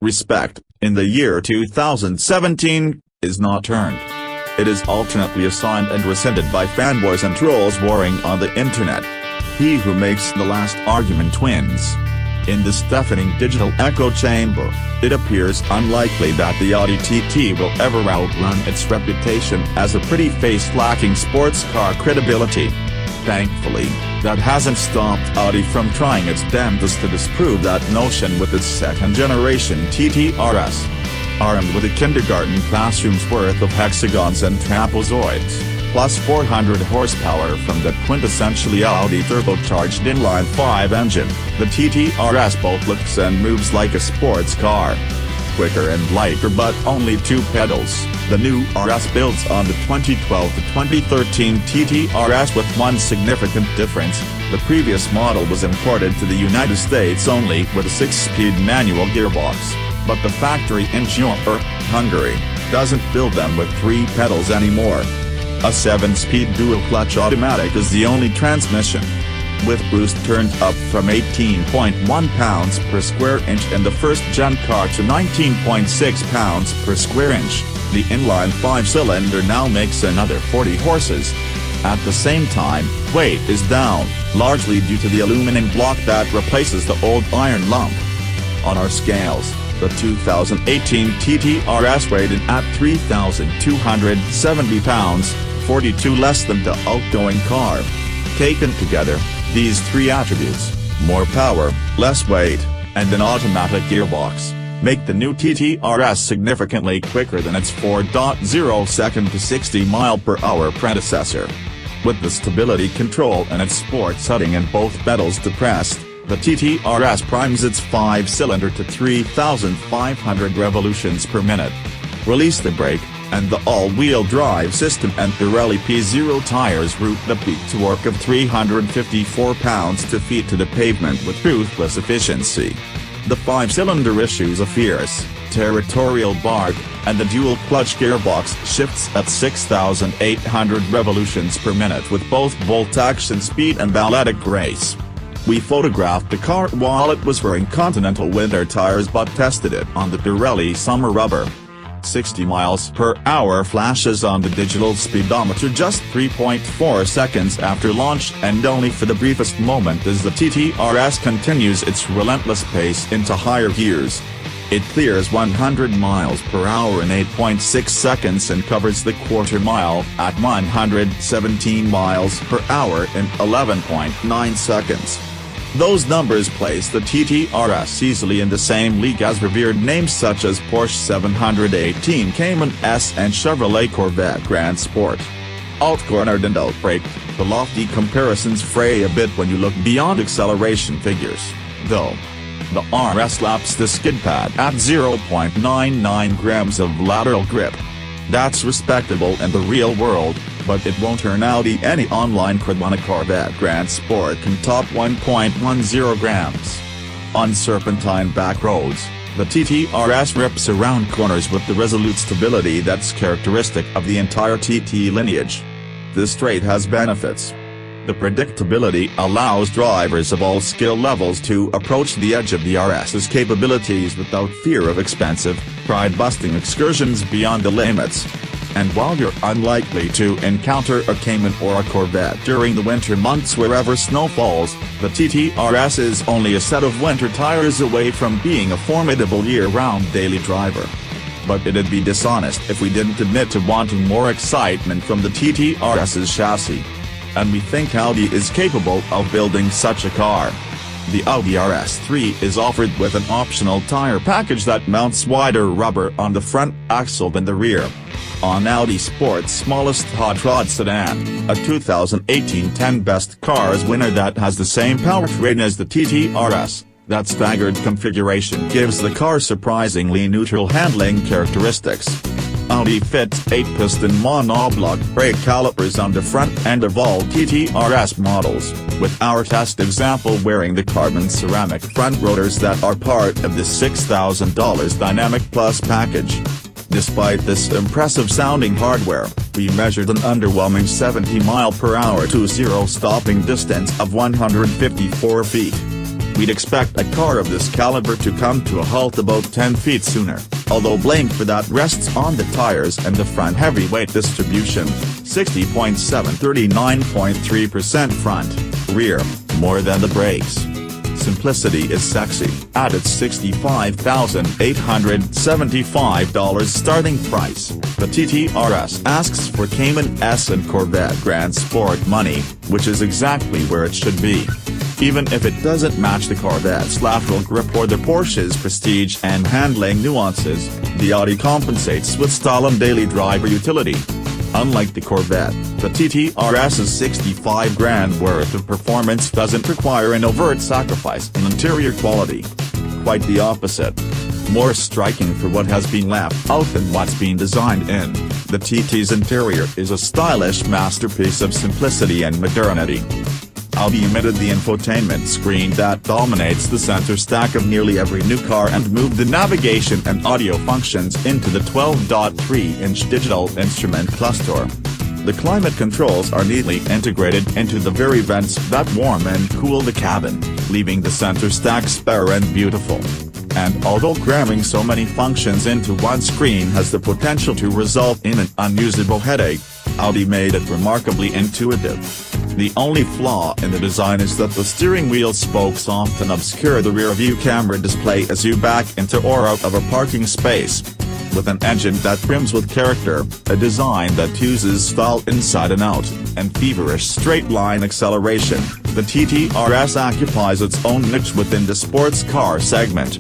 respect, in the year 2017, is not earned. It is alternately assigned and rescinded by fanboys and trolls warring on the internet. He who makes the last argument wins. In this deafening digital echo chamber, it appears unlikely that the Audi TT will ever outrun its reputation as a pretty face lacking sports car credibility. Thankfully, that hasn't stopped Audi from trying its damnedest to disprove that notion with its second-generation TT RS. Armed with a kindergarten classroom's worth of hexagons and trapezoids, plus 400 horsepower from the quintessentially Audi turbocharged inline-five engine, the TT RS both looks and moves like a sports car. Quicker and lighter but only 2 pedals, the new RS builds on the 2012 to 2013 TT RS with one significant difference: the previous model was imported to the United States only with a 6-speed manual gearbox, but the factory in Hungary doesn't build them with 3 pedals anymore. A 7-speed dual-clutch automatic is the only transmission. With boost turned up from 18.1 pounds per square inch in the first-gen car to 19.6 pounds per square inch, the inline-five cylinder now makes another 40 horses. At the same time, weight is down, largely due to the aluminum block that replaces the old iron lump. On our scales, the 2018 TT RS rated at 3,270 pounds, 42 less than the outgoing car. Taken together, these 3 attributes, more power, less weight, and an automatic gearbox, make the new TT RS significantly quicker than its 4.0 second to 60 mph predecessor. With the stability control and its sport setting and both pedals depressed, the TT RS primes its 5-cylinder to 3,500 revolutions per minute. Release the brake, and the all-wheel drive system and Pirelli P0 tires route the peak torque of 354 pounds-feet to the pavement with ruthless efficiency. The 5-cylinder issues a fierce, territorial bark, and the dual-clutch gearbox shifts at 6,800 revolutions per minute with both bolt-action speed and balletic grace. We photographed the car while it was wearing Continental winter tires but tested it on the Pirelli summer rubber. 60 mph flashes on the digital speedometer just 3.4 seconds after launch, and only for the briefest moment as the TT RS continues its relentless pace into higher gears. It clears 100 mph in 8.6 seconds and covers the quarter mile at 117 mph in 11.9 seconds. Those numbers place the TT RS easily in the same league as revered names such as Porsche 718 Cayman S and Chevrolet Corvette Grand Sport. Outcornered and outbraked, the lofty comparisons fray a bit when you look beyond acceleration figures, though. The RS laps the skid pad at 0.99 grams of lateral grip. That's respectable in the real world, but it won't earn Audi any online cred when a Corvette Grand Sport can top 1.10 grams. On serpentine back roads, the TT RS rips around corners with the resolute stability that's characteristic of the entire TT lineage. This trait has benefits. The predictability allows drivers of all skill levels to approach the edge of the RS's capabilities without fear of expensive, pride-busting excursions beyond the limits. And while you're unlikely to encounter a Cayman or a Corvette during the winter months wherever snow falls, the TT RS is only a set of winter tires away from being a formidable year-round daily driver. But it'd be dishonest if we didn't admit to wanting more excitement from the TT RS's chassis. And we think Audi is capable of building such a car. The Audi RS3 is offered with an optional tire package that mounts wider rubber on the front axle than the rear. On Audi Sport's smallest hot rod sedan, a 2018 10 Best Cars winner that has the same powertrain as the TT RS, that staggered configuration gives the car surprisingly neutral handling characteristics. Audi fits 8-piston monoblock brake calipers on the front end of all TT RS models, with our test example wearing the carbon ceramic front rotors that are part of the $6,000 Dynamic Plus package. Despite this impressive-sounding hardware, we measured an underwhelming 70 mph to zero stopping distance of 154 feet. We'd expect a car of this caliber to come to a halt about 10 feet sooner, although blame for that rests on the tires and the front heavyweight distribution, 60.7 39.3% front, rear, more than the brakes. Simplicity is sexy. At its $65,875 starting price, the TT RS asks for Cayman S and Corvette Grand Sport money, which is exactly where it should be. Even if it doesn't match the Corvette's lateral grip or the Porsche's prestige and handling nuances, the Audi compensates with style and daily driver utility. Unlike the Corvette, the TT RS's $65,000 worth of performance doesn't require an overt sacrifice in interior quality. Quite the opposite. More striking for what has been left out than what's been designed in, the TT's interior is a stylish masterpiece of simplicity and modernity. Audi omitted the infotainment screen that dominates the center stack of nearly every new car and moved the navigation and audio functions into the 12.3-inch digital instrument cluster. The climate controls are neatly integrated into the very vents that warm and cool the cabin, leaving the center stack spare and beautiful. And although cramming so many functions into one screen has the potential to result in an unusable headache, Audi made it remarkably intuitive. The only flaw in the design is that the steering wheel spokes often obscure the rear-view camera display as you back into or out of a parking space. With an engine that brims with character, a design that uses style inside and out, and feverish straight-line acceleration, the TT RS occupies its own niche within the sports car segment.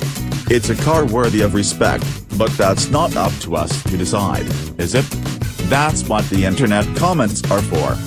It's a car worthy of respect, but that's not up to us to decide, is it? That's what the internet comments are for.